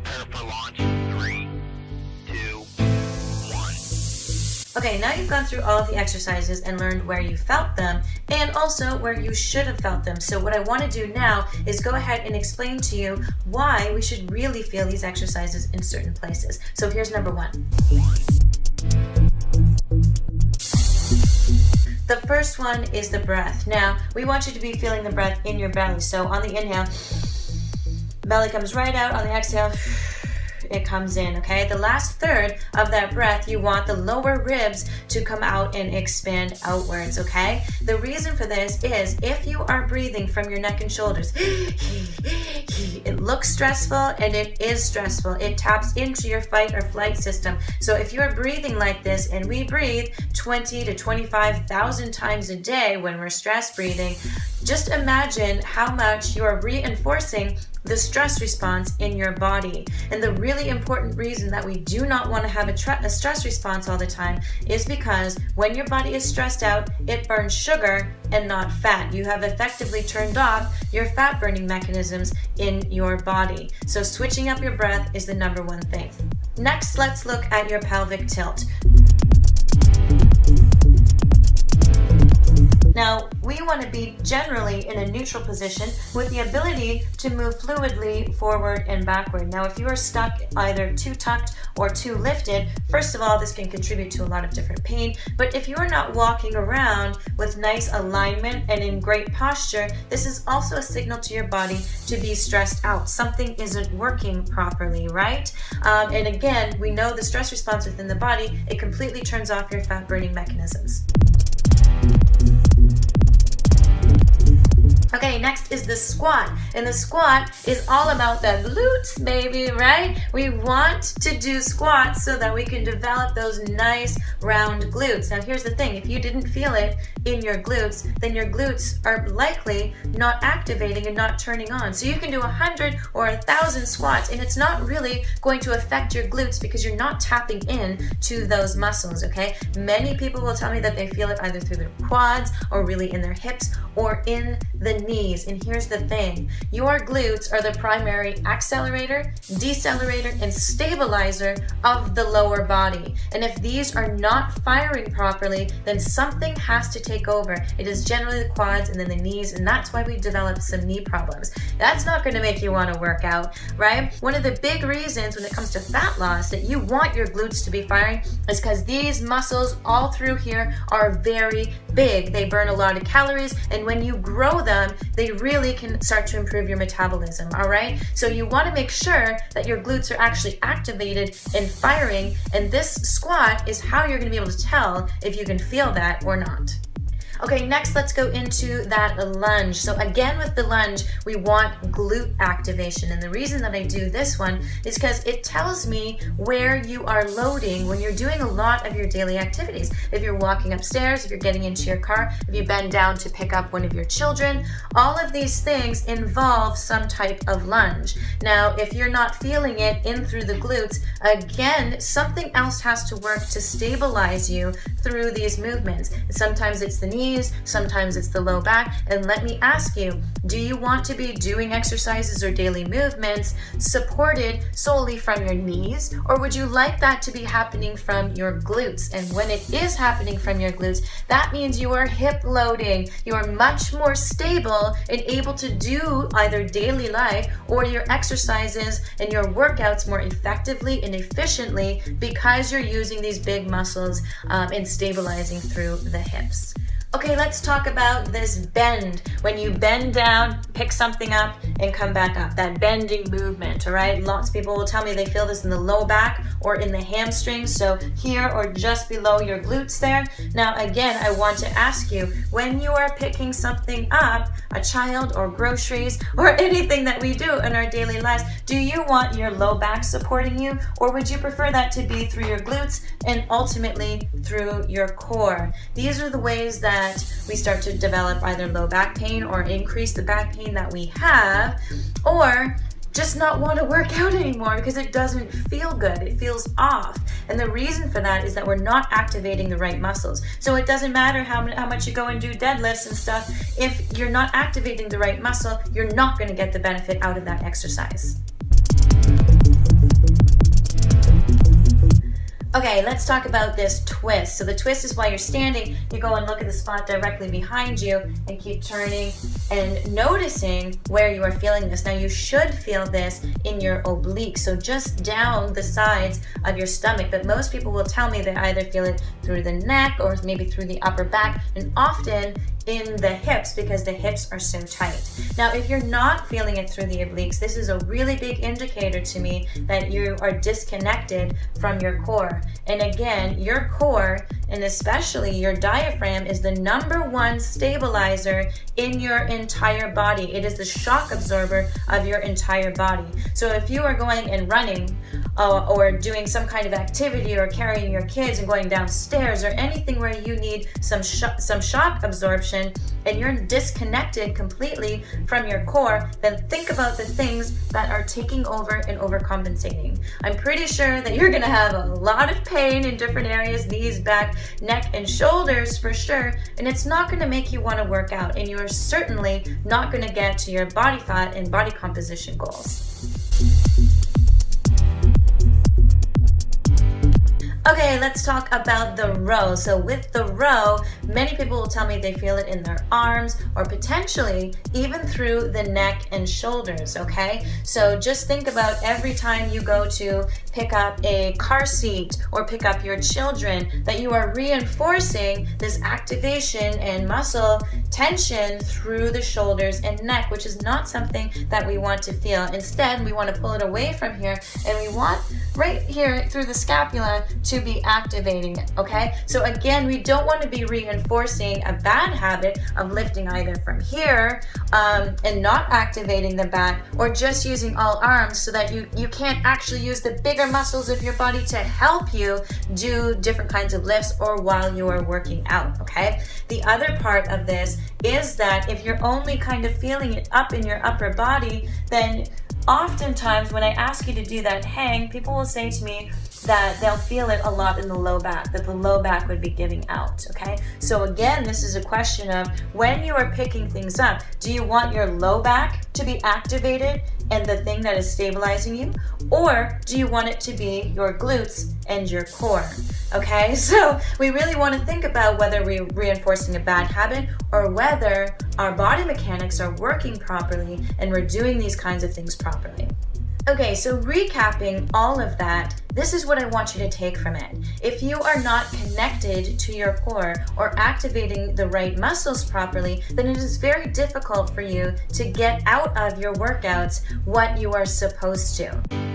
Prepare for launch. 3, 2, 1. Okay, now you've gone through all of the exercises and learned where you felt them and also where you should have felt them. So what I want to do now is go ahead and explain to you why we should really feel these exercises in certain places. So here's number 1. The first one is the breath. Now, we want you to be feeling the breath in your belly. So on the inhale, belly comes right out. On the exhale, it comes in, okay? The last third of that breath, you want the lower ribs to come out and expand outwards, okay? The reason for this is if you are breathing from your neck and shoulders, it looks stressful and it is stressful. It taps into your fight or flight system. So if you're breathing like this, and we breathe 20 to 25,000 times a day when we're stress breathing, just imagine how much you are reinforcing the stress response in your body. And the really important reason that we do not want to have a stress response all the time is because when your body is stressed out, it burns sugar and not fat. You have effectively turned off your fat burning mechanisms in your body. So switching up your breath is the number one thing. Next, let's look at your pelvic tilt. Now, we want to be generally in a neutral position with the ability to move fluidly forward and backward. Now, if you are stuck either too tucked or too lifted, first of all, this can contribute to a lot of different pain. But if you're not walking around with nice alignment and in great posture, this is also a signal to your body to be stressed out. Something isn't working properly, right? And again, we know the stress response within the body, it completely turns off your fat burning mechanisms. Okay, next is the squat. And the squat is all about the glutes, baby, right? We want to do squats so that we can develop those nice round glutes. Now, here's the thing. If you didn't feel it in your glutes, then your glutes are likely not activating and not turning on. So you can do 100 or 1,000 squats, and it's not really going to affect your glutes because you're not tapping in to those muscles, okay? Many people will tell me that they feel it either through their quads or really in their hips or in the knees. And here's the thing, your glutes are the primary accelerator, decelerator, and stabilizer of the lower body. And if these are not firing properly, then something has to take over. It is generally the quads and then the knees, and that's why we develop some knee problems. That's not going to make you want to work out, right? One of the big reasons when it comes to fat loss that you want your glutes to be firing is because these muscles all through here are very big. They burn a lot of calories, and when you grow them, they really can start to improve your metabolism, all right? So you want to make sure that your glutes are actually activated and firing, and this squat is how you're going to be able to tell if you can feel that or not. Okay, next let's go into that lunge. So again, with the lunge, we want glute activation. And the reason that I do this one is because it tells me where you are loading when you're doing a lot of your daily activities. If you're walking upstairs, if you're getting into your car, if you bend down to pick up one of your children, all of these things involve some type of lunge. Now, if you're not feeling it in through the glutes, again, something else has to work to stabilize you through these movements. Sometimes it's the knees, sometimes it's the low back. And let me ask you, do you want to be doing exercises or daily movements supported solely from your knees, or would you like that to be happening from your glutes? And when it is happening from your glutes, that means you are hip loading. You are much more stable and able to do either daily life or your exercises and your workouts more effectively and efficiently because you're using these big muscles and stabilizing through the hips. Okay, let's talk about this bend. When you bend down, pick something up, and come back up. That bending movement, all right? Lots of people will tell me they feel this in the low back or in the hamstrings, so here or just below your glutes there. Now, again, I want to ask you, when you are picking something up, a child or groceries or anything that we do in our daily lives, do you want your low back supporting you, or would you prefer that to be through your glutes and ultimately through your core? These are the ways that we start to develop either low back pain or increase the back pain that we have, or just not want to work out anymore because it doesn't feel good. It feels off. And the reason for that is that we're not activating the right muscles. So it doesn't matter how much you go and do deadlifts and stuff. If you're not activating the right muscle, you're not going to get the benefit out of that exercise. Okay, let's talk about this twist. So the twist is while you're standing, you go and look at the spot directly behind you and keep turning and noticing where you are feeling this. Now you should feel this in your obliques, so just down the sides of your stomach, but most people will tell me they either feel it through the neck or maybe through the upper back, and often in the hips because the hips are so tight. Now, if you're not feeling it through the obliques, this is a really big indicator to me that you are disconnected from your core. And again, your core, and especially your diaphragm, is the #1 stabilizer in your entire body. It is the shock absorber of your entire body. So if you are going and running or doing some kind of activity or carrying your kids and going downstairs or anything where you need some shock absorption and you're disconnected completely from your core, then think about the things that are taking over and overcompensating. I'm pretty sure that you're gonna have a lot of pain in different areas, knees, back, neck, and shoulders for sure, and it's not gonna make you wanna work out, and you are certainly not gonna get to your body fat and body composition goals. Okay, let's talk about the row. So with the row, many people will tell me they feel it in their arms or potentially even through the neck and shoulders, okay? So just think about every time you go to pick up a car seat or pick up your children that you are reinforcing this activation and muscle tension through the shoulders and neck, which is not something that we want to feel. Instead, we want to pull it away from here, and we want right here through the scapula to be activating it, okay? So again, we don't want to be reinforcing a bad habit of lifting either from here and not activating the back, or just using all arms so that you can't actually use the bigger muscles of your body to help you do different kinds of lifts or while you are working out, okay? The other part of this is that if you're only kind of feeling it up in your upper body, then oftentimes when I ask you to do that hang, people will say to me that they'll feel it a lot in the low back, that the low back would be giving out, okay? So again, this is a question of when you are picking things up, do you want your low back to be activated and the thing that is stabilizing you, or do you want it to be your glutes and your core, okay? So we really want to think about whether we're reinforcing a bad habit or whether our body mechanics are working properly and we're doing these kinds of things properly. Okay, so recapping all of that, this is what I want you to take from it. If you are not connected to your core or activating the right muscles properly, then it is very difficult for you to get out of your workouts what you are supposed to.